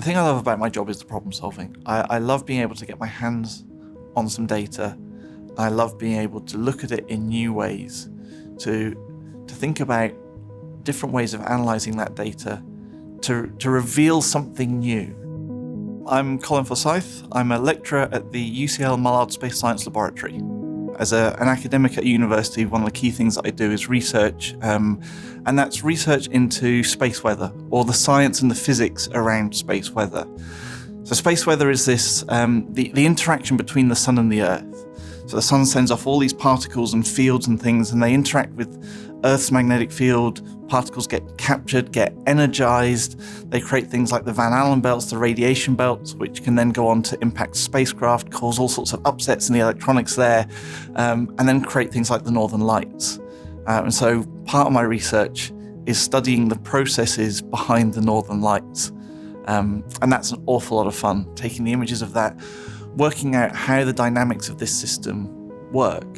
thing I love about my job is the problem solving. I love being able to get my hands on some data. I love being able to look at it in new ways, to think about different ways of analysing that data, to reveal something new. I'm Colin Forsyth. I'm a lecturer at the UCL Mullard Space Science Laboratory. As an academic at university, one of the key things that I do is research, and that's research into space weather, or the science and the physics around space weather. So space weather is this, the interaction between the sun and the Earth. So the sun sends off all these particles and fields and things, and they interact with Earth's magnetic field. Particles get captured, get energized. They create things like the Van Allen belts, the radiation belts, which can then go on to impact spacecraft, cause all sorts of upsets in the electronics there, and then create things like the Northern Lights. And so part of my research is studying the processes behind the Northern Lights. And that's an awful lot of fun, taking the images of that, working out how the dynamics of this system work,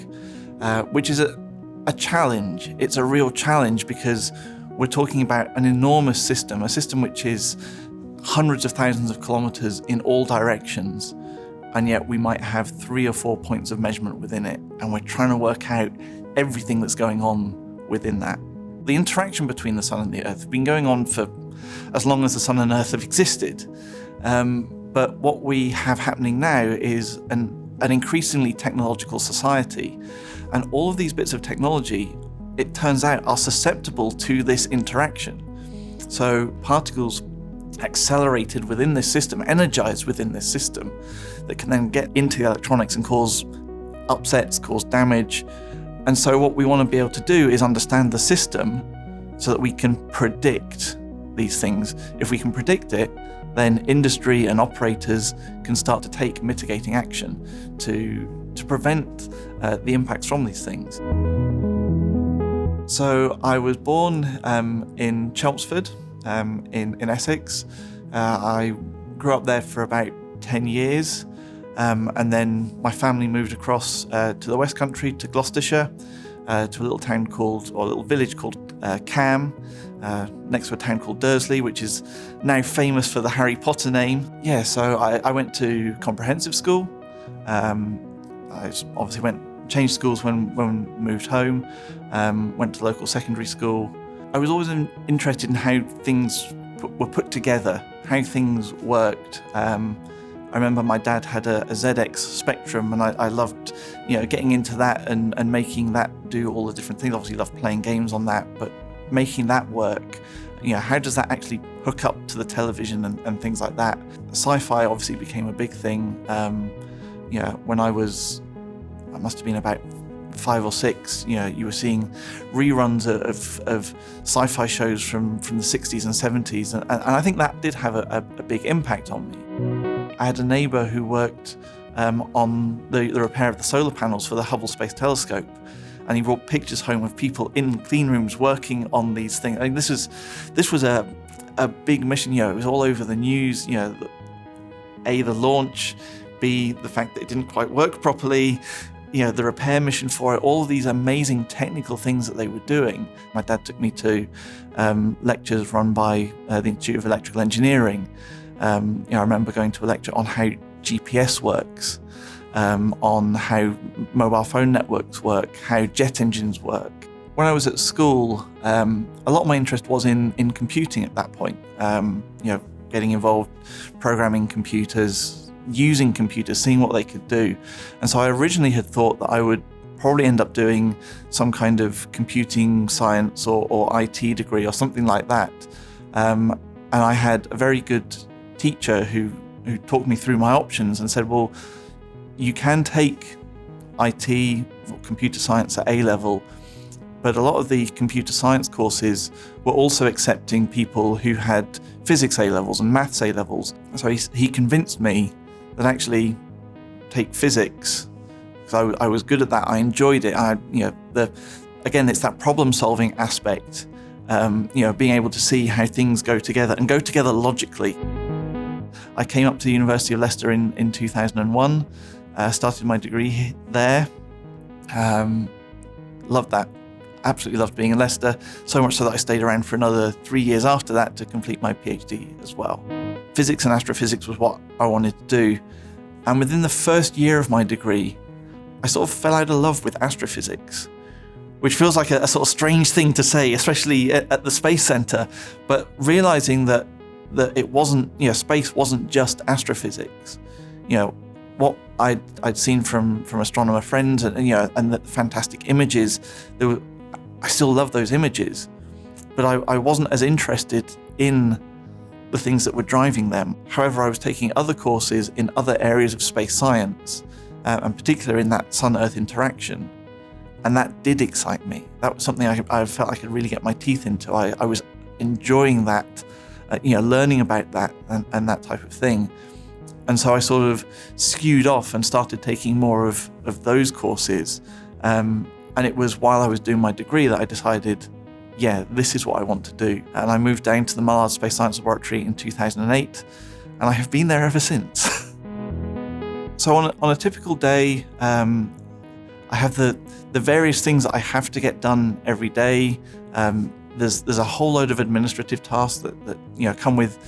which is a challenge. It's a real challenge because we're talking about an enormous system, a system which is hundreds of thousands of kilometers in all directions, and yet we might have 3 or 4 points of measurement within it, and we're trying to work out everything that's going on within that. The interaction between the sun and the Earth has been going on for as long as the sun and Earth have existed. But what we have happening now is an increasingly technological society. And all of these bits of technology, it turns out, are susceptible to this interaction. So particles accelerated within this system, energized within this system, that can then get into the electronics and cause upsets, cause damage. And so what we want to be able to do is understand the system so that we can predict these things. If we can predict it, then industry and operators can start to take mitigating action to prevent the impacts from these things. So I was born in Chelmsford in Essex. I grew up there for about 10 years, and then my family moved across to the West Country, to Gloucestershire, to a little village called Cam, next to a town called Dursley, which is now famous for the Harry Potter name. Yeah, so I went to comprehensive school. I obviously changed schools when moved home, went to local secondary school. I was always interested in how things were put together, how things worked. I remember my dad had a ZX Spectrum, and I loved, getting into that and making that do all the different things. Obviously loved playing games on that, but making that work, how does that actually hook up to the television and things like that? Sci-fi obviously became a big thing. When I must have been about 5 or 6, you were seeing reruns of sci-fi shows from the 60s and 70s, and I think that did have a big impact on me. I had a neighbour who worked on the repair of the solar panels for the Hubble Space Telescope, and he brought pictures home of people in clean rooms working on these things. I mean, this was a big mission. It was all over the news. A, the launch, B, the fact that it didn't quite work properly, the repair mission for it, all of these amazing technical things that they were doing. My dad took me to lectures run by the Institute of Electrical Engineering. I remember going to a lecture on how GPS works, on how mobile phone networks work, how jet engines work. When I was at school, a lot of my interest was in computing at that point. Getting involved, programming computers, using computers, seeing what they could do. And so I originally had thought that I would probably end up doing some kind of computing science or IT degree or something like that. And I had a very good teacher who talked me through my options and said, well, you can take IT or computer science at A-level, but a lot of the computer science courses were also accepting people who had physics A-levels and maths A-levels. So he convinced me that actually take physics, because I was good at that, I enjoyed it. Again, it's that problem-solving aspect, being able to see how things go together and go together logically. I came up to the University of Leicester in 2001, started my degree there. Loved that. Absolutely loved being in Leicester, so much so that I stayed around for another 3 years after that to complete my PhD as well. physics and astrophysics was what I wanted to do. And within the first year of my degree, I sort of fell out of love with astrophysics, which feels like a sort of strange thing to say, especially at the Space Center, but realizing that it wasn't, space wasn't just astrophysics. What I'd seen from astronomer friends and the fantastic images, I still love those images, but I wasn't as interested in the things that were driving them. However, I was taking other courses in other areas of space science, and particularly in that Sun-Earth interaction. And that did excite me. That was something I felt I could really get my teeth into. I was enjoying that, learning about that and that type of thing. And so I sort of skewed off and started taking more of those courses. And it was while I was doing my degree that I decided, this is what I want to do. And I moved down to the Mullard Space Science Laboratory in 2008, and I have been there ever since. So on a typical day, I have the various things that I have to get done every day. There's a whole load of administrative tasks that come with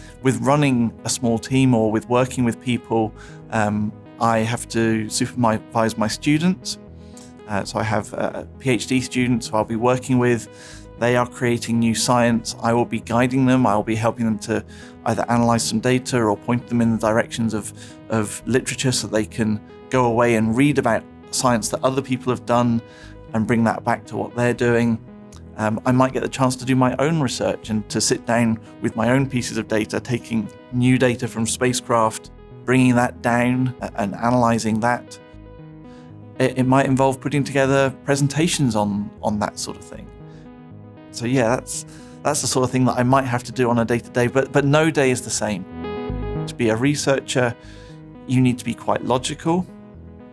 running a small team or with working with people. I have to supervise my students. So I have PhD students who I'll be working with. They are creating new science. I will be guiding them. I will be helping them to either analyze some data or point them in the directions of literature so they can go away and read about science that other people have done and bring that back to what they're doing. I might get the chance to do my own research and to sit down with my own pieces of data, taking new data from spacecraft, bringing that down and analyzing that. It might involve putting together presentations on that sort of thing. So that's the sort of thing that I might have to do on a day-to-day, but no day is the same. To be a researcher, you need to be quite logical.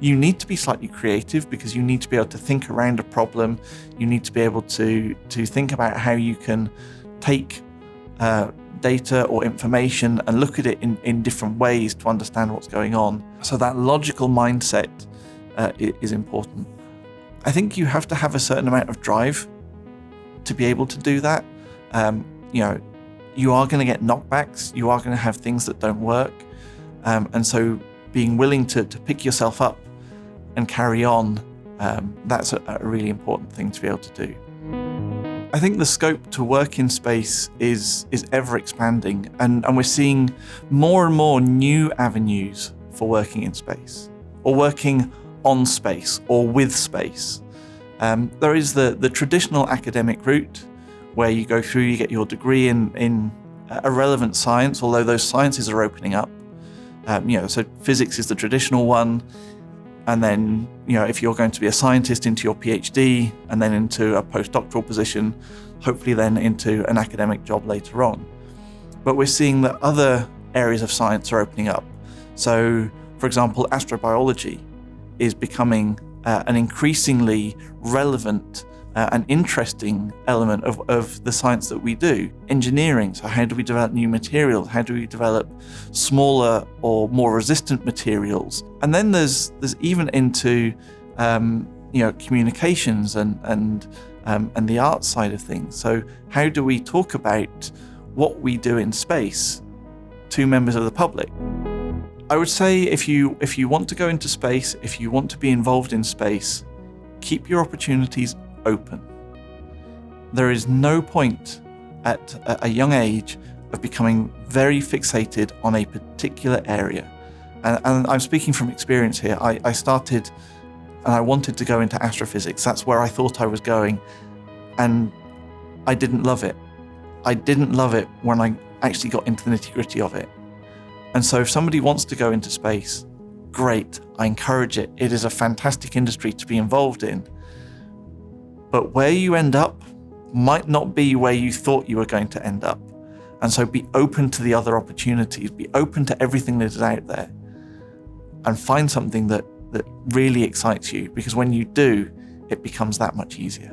You need to be slightly creative because you need to be able to think around a problem. You need to be able to think about how you can take data or information and look at it in different ways to understand what's going on. So that logical mindset is important. I think you have to have a certain amount of drive to be able to do that. You are going to get knockbacks. You are going to have things that don't work. And so being willing to pick yourself up and carry on, that's a really important thing to be able to do. I think the scope to work in space is ever expanding, and we're seeing more and more new avenues for working in space, or working on space, or with space. There is the traditional academic route, where you go through, you get your degree in a relevant science, although those sciences are opening up. So physics is the traditional one. And then, if you're going to be a scientist, into your PhD, and then into a postdoctoral position, hopefully then into an academic job later on. But we're seeing that other areas of science are opening up. So, for example, astrobiology is becoming an increasingly relevant and interesting element of the science that we do. Engineering, so how do we develop new materials? How do we develop smaller or more resistant materials? And then there's even into communications and the art side of things. So how do we talk about what we do in space to members of the public? I would say if you want to go into space, if you want to be involved in space, keep your opportunities open. There is no point at a young age of becoming very fixated on a particular area. And I'm speaking from experience here. I started and I wanted to go into astrophysics. That's where I thought I was going. And I didn't love it. I didn't love it when I actually got into the nitty-gritty of it. And so if somebody wants to go into space, great, I encourage it. It is a fantastic industry to be involved in. But where you end up might not be where you thought you were going to end up. And so be open to the other opportunities, be open to everything that is out there, and find something that really excites you, because when you do, it becomes that much easier.